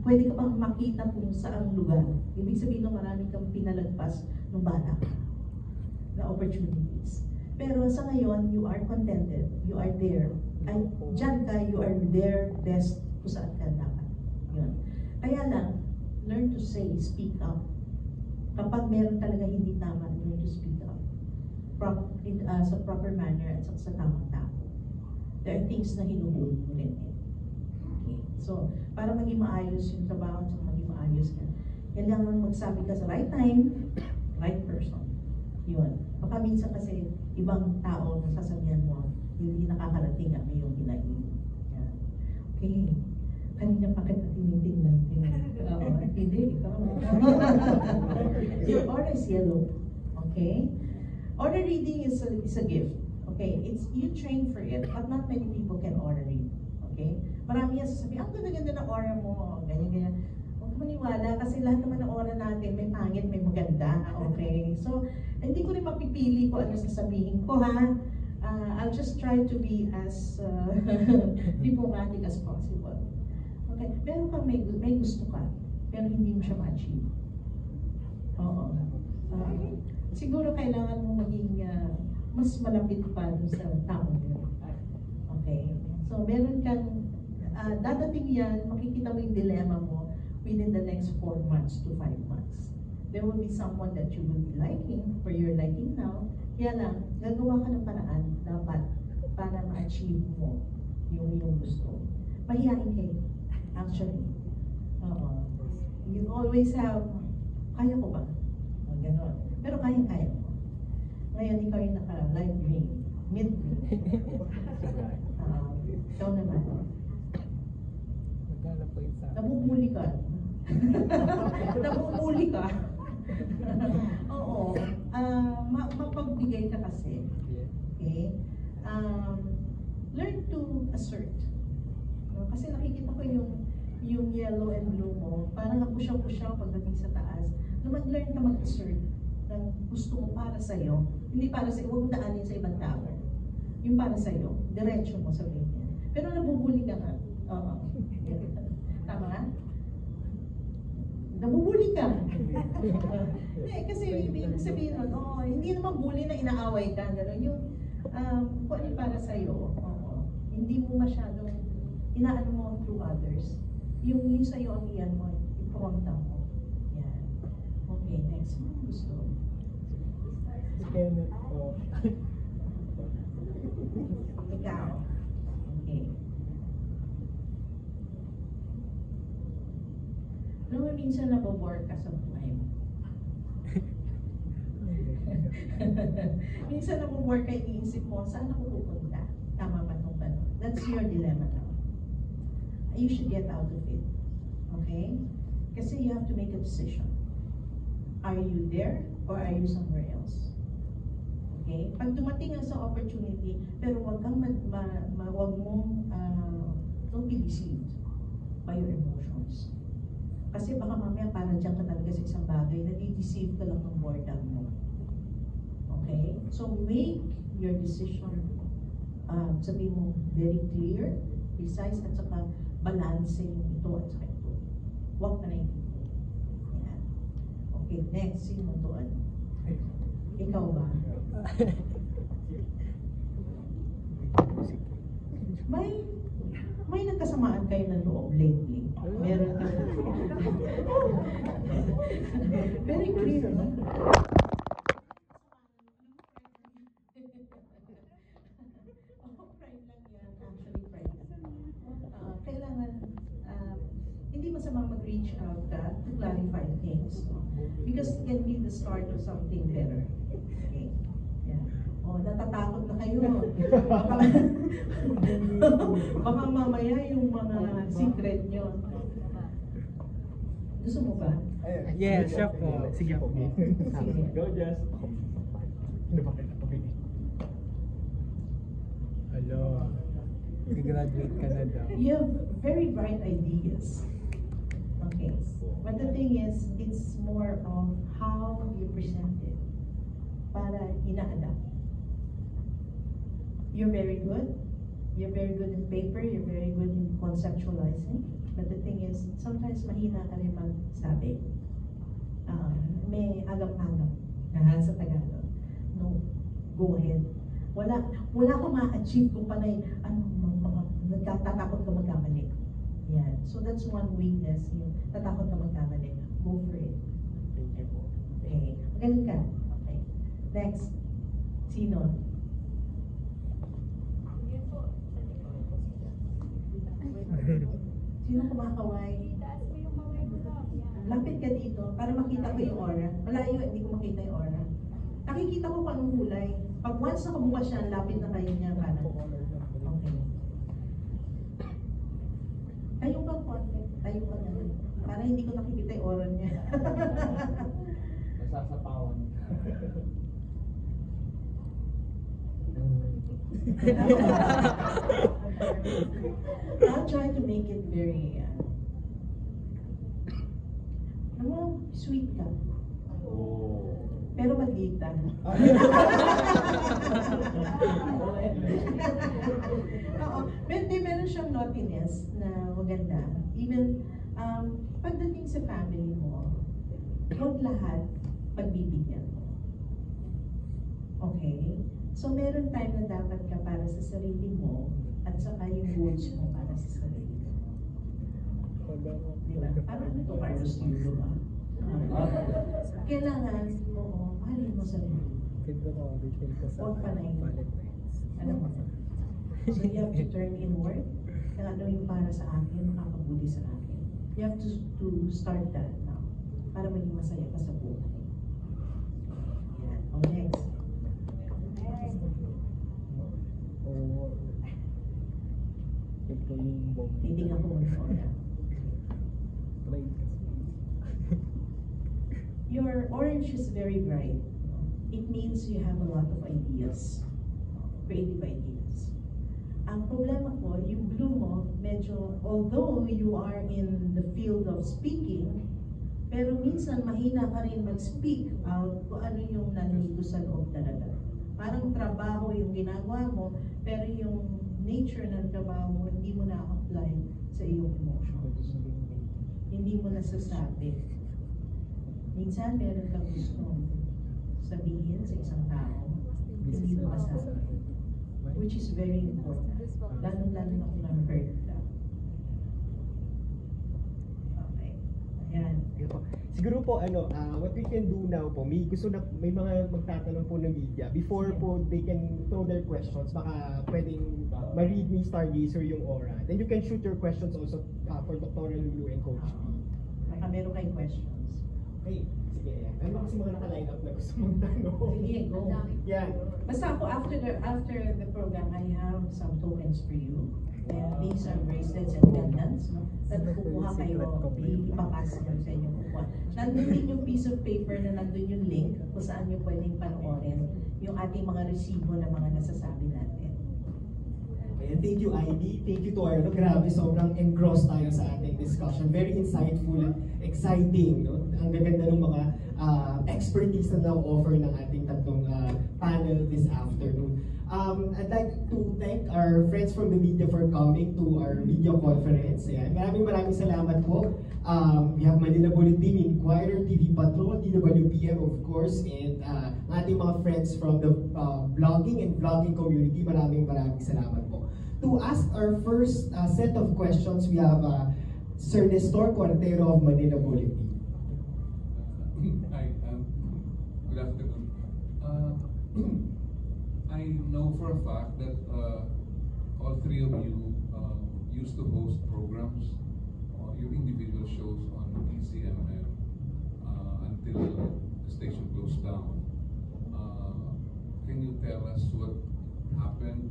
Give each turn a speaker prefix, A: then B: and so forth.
A: Pwede ka pang makita kung saang lugar. Ibig sabihin ng marami kang pinalagpas ng bata na opportunities. Pero sa ngayon, you are contented, you are there. Ay, dyan ka, you are there best kung saan ka dapat. Yun. Kaya lang, learn to say, speak up. Kapag meron talaga hindi tama, learn to speak up. Sa proper manner at sa tamang tao. There are things na hinuhuli mo rin eh. Okay. So, para maging maayos yung trabaho at maging maayos ka, kailangan magsabi ka sa right time, right person. Yun. Baka minsan kasi ibang tao na sasabihan mo, hindi nakakarating ang iyong hinahin. Yan. Okay. Kanina pa kita tinitingnan. Hindi, ikaw. Your aura is yellow. Okay? Aura reading is a gift. Okay? You train for it, but not many people can aura read. Okay? Marami yan sasabihin, ang ganda-ganda ng aura mo. Ganyan-ganyan. Huwag maniwala kasi lahat naman ng aura natin may pangit, may maganda. Okay? So, hindi ko rin mapipili kung ano sasabihin ko, ha? I'll just try to be as diplomatic as possible. Okay? Meron kang may gusto ka, pero hindi mo siya ma-achieve. Oo. Siguro kailangan mo maging mas malapit pa sa tao mo. Okay? So, meron kang, dadating yan, makikita mo yung dilemma mo within the next 4 months to 5 months. There will be someone that you will be liking, or you're liking now, kaya lang, gagawa ka ng paraan dapat para ma-achieve mo yung gusto. Mahihain kayo, actually. You always have, kaya ko ba? Ganon. Pero kaya-kaya mo. Ngayon, ikaw yung naka-live green, mid-green. Ikaw naman. Nabubuli ka. Nabubuli ka. Oo. Mapagbigay ka kasi. Okay? Learn to assert. Kasi nakikita ko yung yellow and blue mo, parang napusyaw-pusyaw pagdating sa taas. Na mag-learn ka mag-assert na gusto mo para sa'yo, hindi para sa'yo, huwag mo daanin sa ibang tao. Yung para sa'yo, diretso mo sabihin niya. Pero nabubuli ka nga. Oo. Tama nga? Nabubuli ka. Kasi ibig sabihin nun, hindi naman bully na inaaway ka. Gano'n. Yung kung ano para sa'yo, hindi mo masyadong inaano mo through others. Yung sa'yo ang iyan mo, ipumunta mo. Yan. Okay, next mo. Gusto. Ikaw. Okay. Alam mo, minsan nabobore ka sa buhay mo. Minsan nabobore ka, iniisip mo, saan ako pupunta? Tama ba itong tanong? That's your dilemma now. You should get out of it. Okay? Kasi you have to make a decision. Are you there or are you somewhere else? Okay? Pag dumating ang sa opportunity, pero wag kang wag mong don't be deceived by your emotions. Kasi baka mamaya parang dyan ka talaga sa isang bagay, nadi-deceive ka lang ng boredom mo. Okay? So make your decision, sabihin mo, very clear, precise, at saka balancing ito at saka ito. Huwag ka na ito. Yan. Okay, next, sino to? Ikaw ba? May nagkasamaan kayo ng loob lately. Meron ka. Very clear, no? Pride lang yan. Actually, pride. Kailangan, hindi masamang mag-reach out ka to clarify things. Because it can be the start of something better. Okay? Yeah. Natatakot na kayo. Baka mamaya yung mga secret nyo. Gusto mo ba?
B: Yes, sure po. Sige po.
C: Go, Jess.
B: Hello. Graduate ka na daw.
A: You have very bright ideas. Okay. But the thing is, it's more of how you present it para ina-adapt. You're very good. You're very good in paper. You're very good in conceptualizing. mahina ka rin magsabi. May agam-agam sa Tagalog. No, go ahead. Wala kang ma-achieve kung panay, nagtatakot ka magkamali. Yan. So that's one weakness, yung tatakot ka magkamali. Go for it. Okay. Magaling ka. Okay. Next. Sino? Sino kumakaway? Lapit ka dito para makita ko yung aura. Malayo, hindi ko makita yung aura. Nakikita ko kung anong kulay. Pag once nakabukas siya, lapit na kayo niya kanan. Okay. Tayo ka konti. Tayo ka na. Para hindi ko nakikita yung aura niya.
C: Nasasapawan.
A: I'll try to make it very, sweet ka.
C: Oh.
A: Pero maliitan. Oo. Meron siyang naughtiness na maganda. Even, pagdating sa family mo, huwag lahat pagbibigyan mo. Okay? So, meron time na dapat ka para sa sarili mo at saka yung goals mo para sa sarili mo. Diba? Parang ano ito, Carlos Yulo ba? Kailangan, oo, mahalin mo sarili. Huwag pa na yun. Alam mo? So, you have to turn inward. Kung ano yung para sa akin, makakabuti sa akin. You have to start that now para maging masaya ka sa buhay. Yan. O, next. Hindi nga po Your orange is very bright. It means you have a lot of ideas. Creative ideas. Ang problema ko, yung blue mo, medyo, although you are in the field of speaking, pero minsan mahina ka rin mag-speak out kung ano yung nandito sa loob talaga. Parang trabaho yung ginagawa mo, pero yung nature ng trabaho mo, hindi mo na-apply sa iyong emotions. Hindi mo nasasabi. Minsan, meron kang gusto sabihin sa isang tao, hindi mo masasabi. Which is very important. Lalo-lalo na kung na-hurt ka. Okay. Ayan.
D: Siguro po, what we can do now po, may mga magtatanong po ng media. Before po, they can throw their questions. Baka pwedeng ma-read ni Stargazer yung aura. Then you can shoot your questions also for Dr. Lulu and Coach B.
A: Baka meron kayong questions.
D: Okay, sige. Ano kasi mga naka-line up na gusto mong tanong?
A: Sige, go.
D: Yeah.
A: Basta ako, after the program, I have some tokens for you. And these are bracelets and pendants, no? At kukuha kayo, ipapasa nyo sa inyo kukuha. Nandun din yung piece of paper na nandun yung link kung saan nyo pwedeng panoorin yung ating mga resibo na mga nasasabi natin.
D: And thank you, Ivy. Thank you to our, grabe, sobrang engrossed tayo sa ating discussion. Very insightful and exciting, no? Ang gaganda ng mga expertise na na-offer ng ating tatlong panel this afternoon. I'd like to thank our friends from the media for coming to our video conference. Ayan. Maraming salamat po. We have Manila Bulletin, Inquirer, TV Patrol, DWPM of course, and ating mga friends from the blogging and vlogging community. Maraming salamat po. To ask our first set of questions, we have Sir Nestor Cuartero of Manila Bulletin.
E: Hi, good afternoon. I know for a fact that all three of you used to host programs, your individual shows on ECMM until the station closed down. Can you tell us what happened